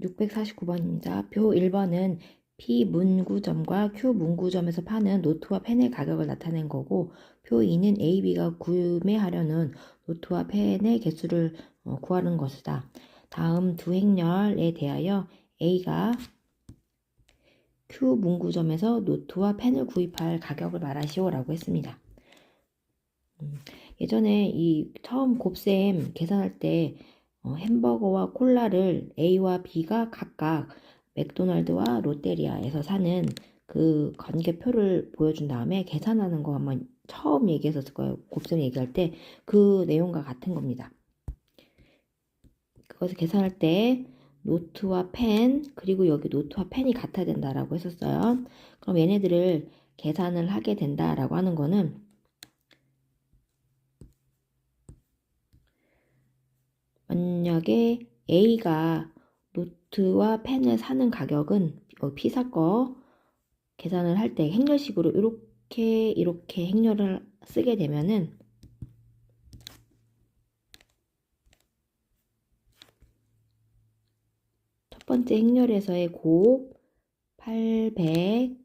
649번입니다. 표 1번은 P 문구점과 Q 문구점에서 파는 노트와 펜의 가격을 나타낸 거고, 표 2는 A, B가 구매하려는 노트와 펜의 개수를 구하는 것이다. 다음 두 행렬에 대하여 A가 Q 문구점에서 노트와 펜을 구입할 가격을 말하시오 라고 했습니다. 예전에 처음 곱셈 계산할 때 햄버거와 콜라를 A와 B가 각각 맥도날드와 롯데리아에서 사는 그 관계표를 보여준 다음에 계산하는 거 한번 처음 얘기했었을 거예요. 곱셈 얘기할 때 그 내용과 같은 겁니다. 그것을 계산할 때 노트와 펜, 그리고 여기 노트와 펜이 같아야 된다라고 했었어요. 그럼 얘네들을 계산을 하게 된다라고 하는 거는 만약에 A가 노트와 펜을 사는 가격은 P사 거 계산을 할 때 행렬식으로 이렇게 행렬을 쓰게 되면은 첫 번째 행렬에서의 곱 800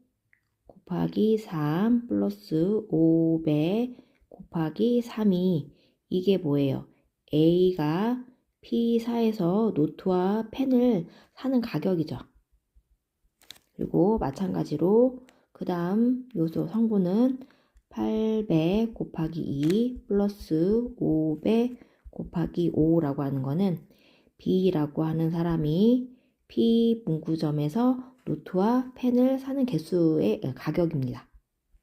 곱하기 3 플러스 500 곱하기 3이 이게 뭐예요? A가 P사에서 노트와 펜을 사는 가격이죠. 그리고 마찬가지로 그 다음 요소 성분은 800 곱하기 2 플러스 500 곱하기 5라고 하는 거는 B라고 하는 사람이 P 문구점에서 노트와 펜을 사는 개수의 가격입니다.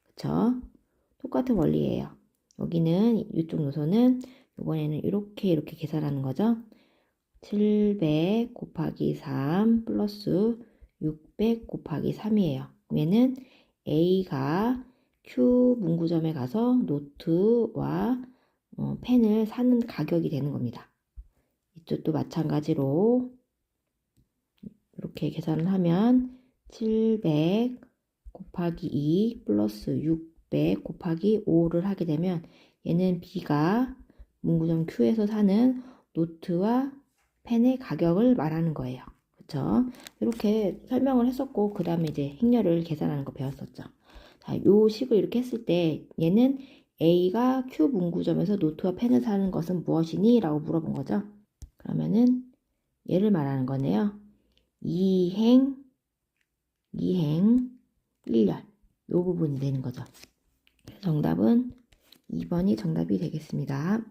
그쵸? 똑같은 원리예요. 여기는 이쪽 요소는 이번에는 이렇게 계산하는 거죠. 700 곱하기 3 플러스 600 곱하기 3이에요. 얘는 A가 Q 문구점에 가서 노트와 펜을 사는 가격이 되는 겁니다. 이쪽도 마찬가지로 이렇게 계산을 하면 700 곱하기 2 플러스 600 곱하기 5를 하게 되면 얘는 B가 문구점 Q에서 사는 노트와 펜의 가격을 말하는 거예요. 그쵸? 이렇게 설명을 했었고, 그 다음에 이제 행렬을 계산하는 거 배웠었죠. 자, 요 식을 이렇게 했을 때 얘는 A가 Q 문구점에서 노트와 펜을 사는 것은 무엇이니? 라고 물어본 거죠. 그러면은 얘를 말하는 거네요. 2행 1열 요 부분이 되는 거죠. 정답은 2번이 정답이 되겠습니다.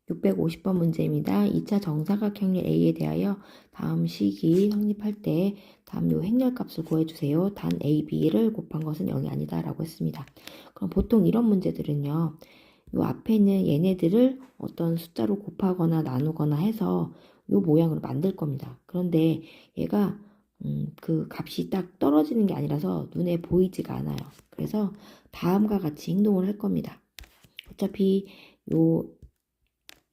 650번 문제입니다. 2차 정사각형률 A에 대하여 다음 식이 성립할 때 다음 요 행렬값을 구해주세요. 단 A, B를 곱한 것은 0이 아니다 라고 했습니다. 그럼 보통 이런 문제들은요. 요 앞에 있는 얘네들을 어떤 숫자로 곱하거나 나누거나 해서 요 모양으로 만들 겁니다. 그런데 얘가 그 값이 딱 떨어지는 게 아니라서 눈에 보이지가 않아요. 그래서 다음과 같이 행동을 할 겁니다. 어차피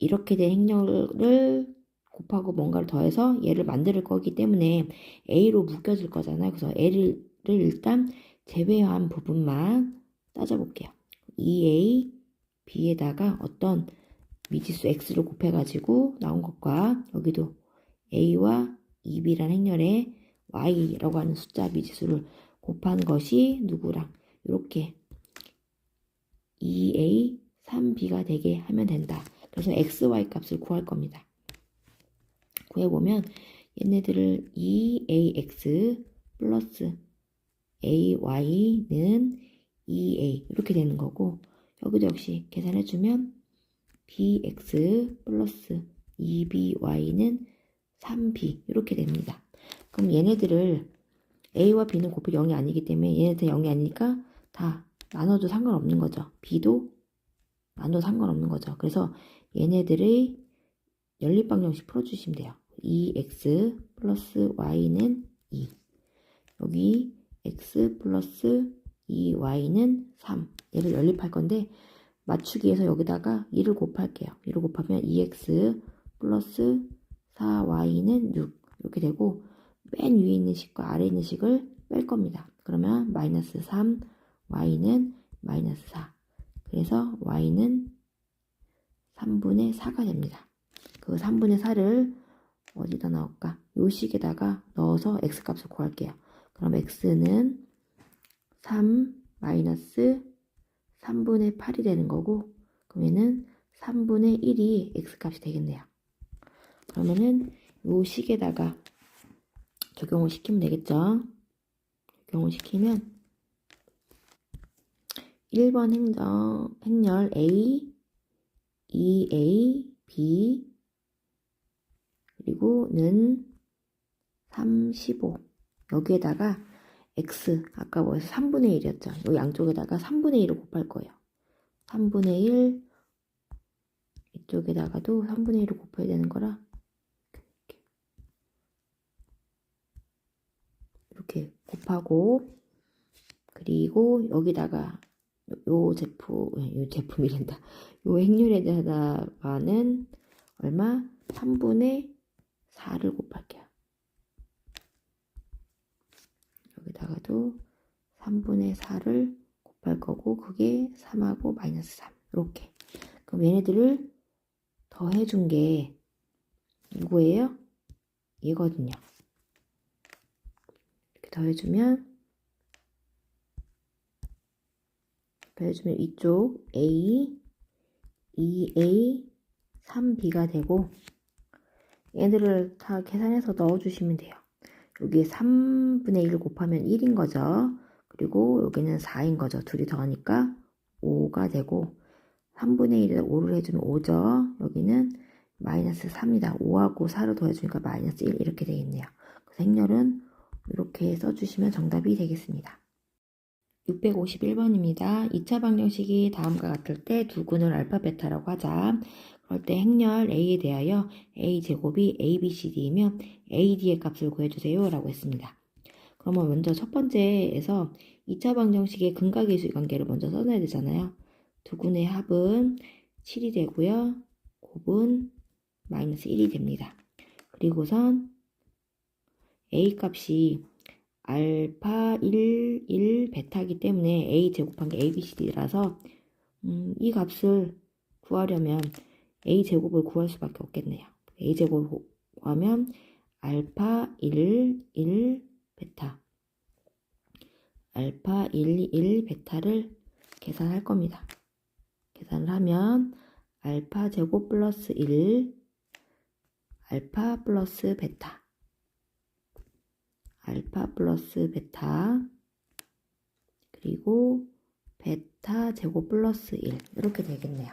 이렇게 된 행렬을 곱하고 뭔가를 더해서 얘를 만들 거기 때문에 A로 묶여질 거잖아요. 그래서 A를 일단 제외한 부분만 따져볼게요. 2A, B에다가 어떤 미지수 X를 곱해가지고 나온 것과 여기도 A와 2B라는 행렬에 Y라고 하는 숫자 미지수를 곱한 것이 누구랑 이렇게 2A, 3B가 되게 하면 된다. 그래서 XY 값을 구할 겁니다. 구해보면 얘네들을 2AX 플러스 AY는 2A 이렇게 되는 거고 여기도 역시 계산해주면 BX 플러스 2BY는 3B 이렇게 됩니다. 그럼 얘네들을 A와 B는 곱하기 0이 아니기 때문에 얘네들 0이 아니니까 다 나눠도 상관없는 거죠. B도 나눠도 상관없는 거죠. 그래서 얘네들의 연립방정식 풀어주시면 돼요. 2x 플러스 y는 2 여기 x 플러스 2y는 3 얘를 연립할 건데 맞추기 위해서 여기다가 2를 곱할게요. 2를 곱하면 2x 플러스 4y는 6 이렇게 되고 맨 위에 있는 식과 아래에 있는 식을 뺄 겁니다. 그러면 마이너스 3 y는 마이너스 4 그래서 y는 3분의 4가 됩니다. 그 3분의 4를 어디다 넣을까? 요 식에다가 넣어서 x값을 구할게요. 그럼 x는 3 마이너스 3분의 8이 되는 거고, 그러면은 3분의 1이 x값이 되겠네요. 그러면은 요 식에다가 적용을 시키면 되겠죠. 적용을 시키면 1번 행렬 A, 2A, B, 그리고 는 3, 15. 여기에다가 x, 아까 뭐였어? 3분의 1이었죠. 이 양쪽에다가 3분의 1을 곱할 거예요. 3분의 1, 이쪽에다가도 3분의 1을 곱해야 되는 거라 이렇게 곱하고, 그리고 여기다가 요 제품이란다. 요 행렬에다가는 얼마? 3분의 4를 곱할게요. 여기다가도 3분의 4를 곱할 거고, 그게 3하고 마이너스 3. 이렇게. 그럼 얘네들을 더해준 게 누구예요? 얘거든요. 이렇게 더해주면 이쪽 A, 2A, 3B가 되고, 얘들을 다 계산해서 넣어주시면 돼요. 여기에 3분의 1을 곱하면 1인 거죠. 그리고 여기는 4인 거죠. 둘이 더하니까 5가 되고, 3분의 1에다 5를 해주면 5죠. 여기는 마이너스 3이다. 5하고 4를 더해주니까 마이너스 1 이렇게 되겠네요. 그래서 행렬은 이렇게 써주시면 정답이 되겠습니다. 651번입니다. 2차 방정식이 다음과 같을 때 두 근을 알파 베타라고 하자. 그럴 때 행렬 A에 대하여 A제곱이 ABCD이면 AD의 값을 구해주세요 라고 했습니다. 그러면 먼저 첫 번째에서 2차 방정식의 근각계수의 관계를 먼저 써놔야 되잖아요. 두 근의 합은 7이 되고요. 곱은 마이너스 1이 됩니다. 그리고선 A 값이 알파 1, 1, 베타이기 때문에 A 제곱한 게 ABCD라서 이 값을 구하려면 A 제곱을 구할 수밖에 없겠네요. A 제곱을 구하면 알파 1, 1, 베타 알파 1, 1, 베타를 계산할 겁니다. 계산을 하면 알파 제곱 플러스 1 알파 플러스 베타 알파 플러스 베타 그리고 베타 제곱 플러스 1 이렇게 되겠네요.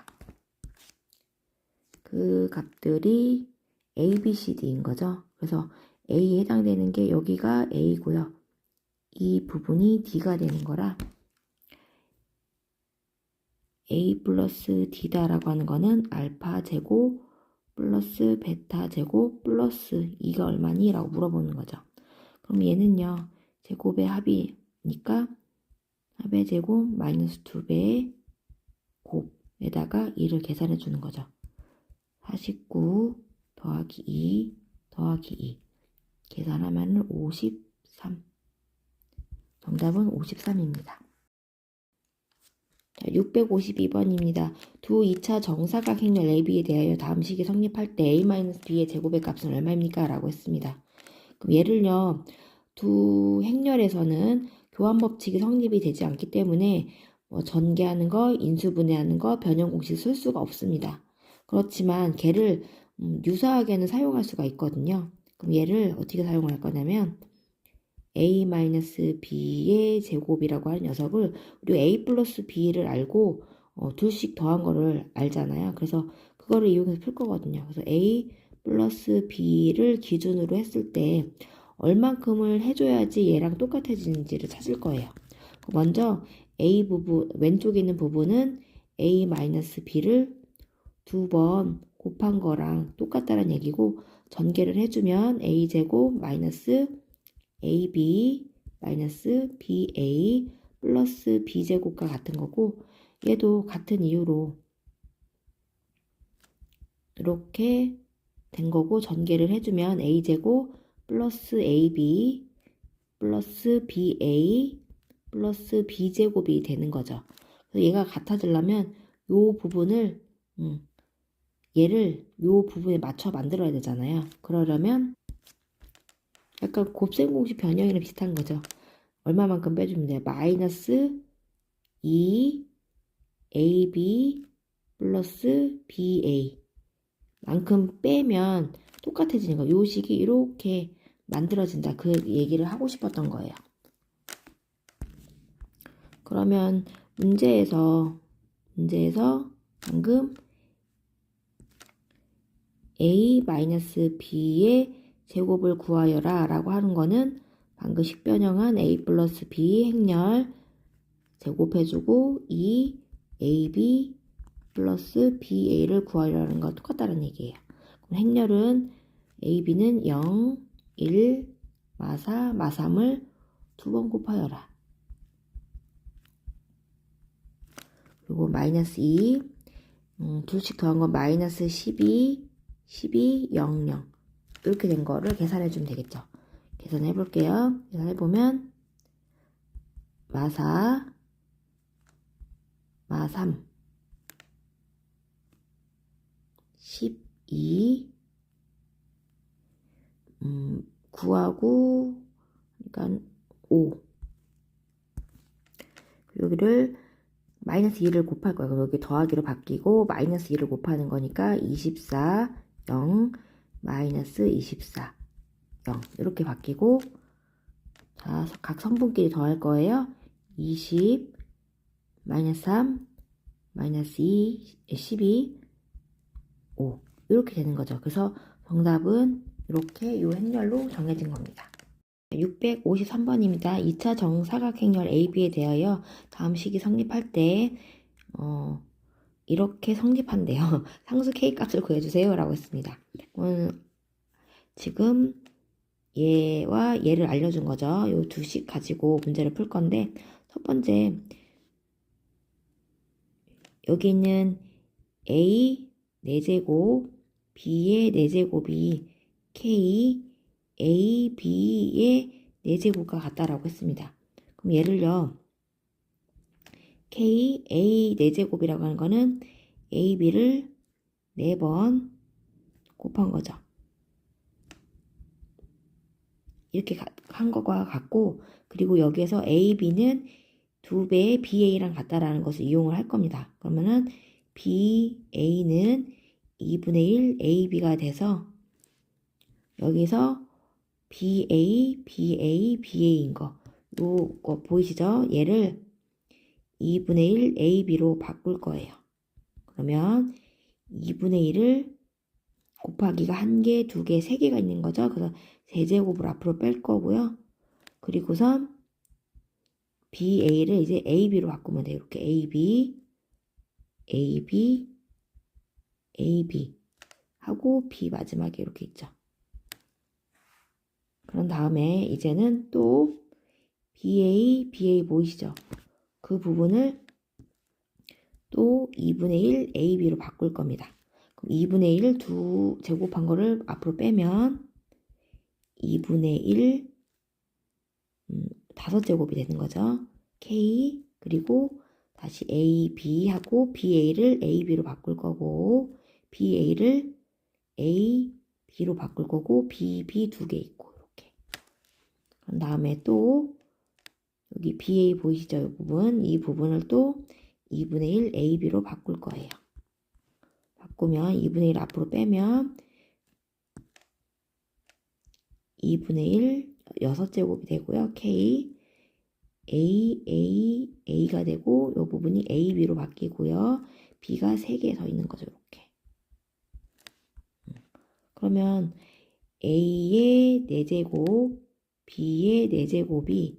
그 값들이 A, B, C, D인 거죠. 그래서 A에 해당되는 게 여기가 A고요. 이 부분이 D가 되는 거라 A 플러스 D다라고 하는 거는 알파 제곱 플러스 베타 제곱 플러스 2가 얼마니? 라고 물어보는 거죠. 그럼 얘는요. 제곱의 합이니까 합의 제곱 마이너스 2배의 곱에다가 2를 계산해 주는 거죠. 49 더하기 2 더하기 2 계산하면 53. 정답은 53입니다. 652번입니다. 두 2차 정사각 행렬 AB에 대하여 다음 식이 성립할 때 A-B의 제곱의 값은 얼마입니까? 라고 했습니다. 그럼 얘를요. 두 행렬에서는 교환 법칙이 성립이 되지 않기 때문에 전개하는 거, 인수분해하는 거, 변형 공식 쓸 수가 없습니다. 그렇지만 걔를 유사하게는 사용할 수가 있거든요. 그럼 얘를 어떻게 사용할 거냐면 A-B의 제곱이라고 하는 녀석을 우리 A 플러스 B를 알고 둘씩 더한 거를 알잖아요. 그래서 그거를 이용해서 풀 거거든요. 그래서 A 플러스 B를 기준으로 했을 때 얼만큼을 해줘야지 얘랑 똑같아지는지를 찾을 거예요. 먼저 A 부분, 왼쪽에 있는 부분은 A-B를 두 번 곱한 거랑 똑같다는 얘기고 전개를 해주면 A제곱 마이너스 AB 마이너스 BA 플러스 B제곱과 같은 거고 얘도 같은 이유로 이렇게 된 거고 전개를 해주면 A제곱 플러스 AB 플러스 BA 플러스 B제곱이 되는 거죠. 그래서 얘가 같아지려면 이 부분을 얘를 요 부분에 맞춰 만들어야 되잖아요. 그러려면 약간 곱셈공식 변형이랑 비슷한 거죠. 얼마만큼 빼주면 돼요? 마이너스 2 AB 플러스 BA 만큼 빼면 똑같아지는 거. 요 식이 이렇게 만들어진다. 그 얘기를 하고 싶었던 거예요. 그러면 문제에서 방금 A-B의 제곱을 구하여라 라고 하는 거는 방금 식변형한 A 플러스 B 행렬 제곱해주고 이 AB 플러스 BA를 구하려는 거 똑같다는 얘기예요. 그럼 행렬은 AB는 0, 1, 마4, 마3을 2번 곱하여라. 그리고 마이너스 2, 둘씩 더한 건 마이너스 12, 12, 0, 0 이렇게 된 거를 계산해 주면 되겠죠. 계산해 볼게요. 계산해보면 마4, 마3 12 9하고 그러니까 5 여기를 마이너스 2를 곱할 거예요. 그럼 여기 더하기로 바뀌고 마이너스 2를 곱하는 거니까 24 0 마이너스 24 0 이렇게 바뀌고 자, 각 성분끼리 더할 거예요. 20 마이너스 3 마이너스 2 12 5 이렇게 되는 거죠. 그래서 정답은 이렇게 요 행렬로 정해진 겁니다. 653번입니다. 2차 정사각행렬 AB에 대하여 다음 식이 성립할 때 이렇게 성립한대요. 상수 K 값을 구해주세요 라고 했습니다. 지금 얘와 얘를 알려준 거죠. 요 두 식 가지고 문제를 풀 건데 첫 번째 여기 있는 A 4제곱 B의 4제곱이 K A, B의 4제곱과 같다라고 했습니다. 그럼 얘를요. K, A 4제곱이라고 하는 거는 A, B를 4번 곱한 거죠. 이렇게 한 거와 같고 그리고 여기에서 A, B는 2배의 BA랑 같다라는 것을 이용을 할 겁니다. 그러면은 BA는 2분의 1 AB가 돼서 여기서 BA, BA, BA인 거. 요거 보이시죠? 얘를 2분의 1 AB로 바꿀 거예요. 그러면 2분의 1을 곱하기가 1개, 2개, 3개가 있는 거죠. 그래서 세제곱을 앞으로 뺄 거고요. 그리고선 BA를 이제 AB로 바꾸면 돼요. 이렇게 AB, AB, AB 하고 B 마지막에 이렇게 있죠. 그런 다음에 이제는 또 BA, BA 보이시죠? 그 부분을 또 2분의 1 AB로 바꿀 겁니다. 그럼 2분의 1 두 제곱한 거를 앞으로 빼면 2분의 1 5제곱이 되는 거죠. K 그리고 다시 AB 하고 BA를 AB로 바꿀 거고 BA를 AB로 바꿀 거고 BB 2개 있고 이렇게. 그런 다음에 또 여기 BA 보이시죠? 이 부분. 이 부분을 또 2분의 1 AB로 바꿀 거예요. 바꾸면 2분의 1 앞으로 빼면 2분의 1 6제곱이 되고요. K A가 되고 이 부분이 AB로 바뀌고요. B가 3개 더 있는 거죠. 이렇게. 그러면 A의 4제곱, B의 4제곱이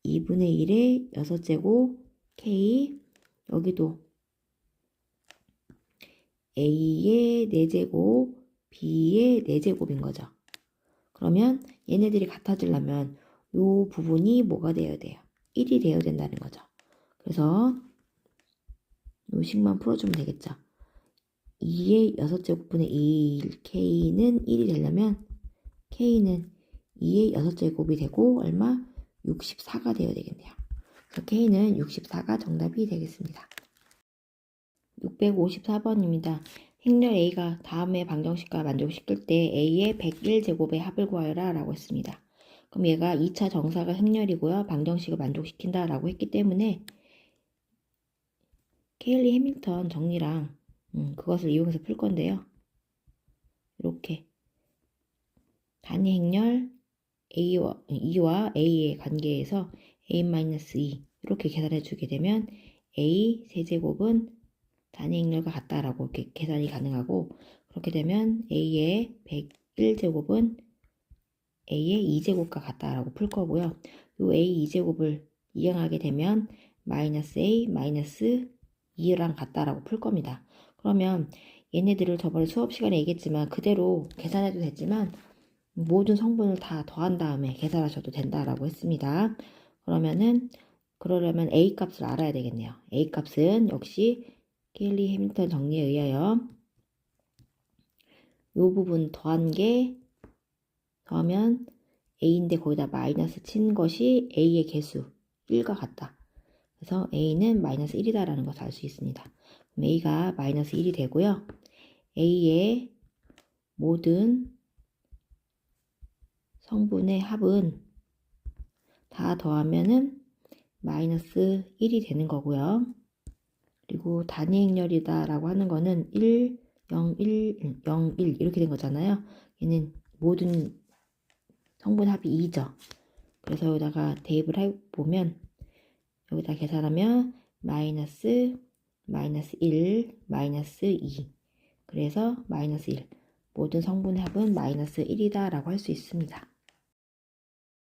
2분의 1의 6제곱, K 여기도 A의 4제곱, B의 4제곱인 거죠. 그러면 얘네들이 같아지려면 이 부분이 뭐가 되어야 돼요? 1이 되어야 된다는 거죠. 그래서 이 식만 풀어주면 되겠죠. 2의 6제곱분의 1 K는 1이 되려면 K는 2의 6제곱이 되고 얼마? 64가 되어야 되겠네요. 그래서 K는 64가 정답이 되겠습니다. 654번입니다. 행렬 A가 다음의 방정식과 만족시킬 때 A의 101제곱의 합을 구하여라 라고 했습니다. 그럼 얘가 2차 정사가 행렬이고요. 방정식을 만족시킨다 라고 했기 때문에 케일리 해밀턴 정리랑 그것을 이용해서 풀 건데요. 이렇게 단위 행렬 E와 A의 관계에서 A-2 이렇게 계산해 주게 되면 A 세제곱은 단위 행렬과 같다라고 이렇게 계산이 가능하고, 그렇게 되면 A의 101제곱은 A의 2제곱과 같다라고 풀 거고요. 이 A 2제곱을 이항하게 되면 마이너스 A 마이너스 2랑 같다라고 풀 겁니다. 그러면 얘네들을 저번에 수업 시간에 얘기했지만 그대로 계산해도 되지만 모든 성분을 다 더한 다음에 계산하셔도 된다라고 했습니다. 그러려면 A 값을 알아야 되겠네요. A 값은 역시 케일리 해밀턴 정리에 의하여 이 부분 더하면 A인데 거기다 마이너스 친 것이 A의 개수 1과 같다. 그래서 A는 마이너스 1이다 라는 것을 알 수 있습니다. 그럼 A가 마이너스 1이 되고요. A의 모든 성분의 합은 다 더하면은 마이너스 1이 되는 거고요. 그리고 단위 행렬이다 라고 하는 거는 1, 0, 1, 0, 1 이렇게 된 거잖아요. 얘는 모든 성분 합이 2죠. 그래서 여기다가 대입을 해보면 여기다 계산하면 마이너스 1, 마이너스 2. 그래서 마이너스 1. 모든 성분의 합은 마이너스 1이다 라고 할 수 있습니다.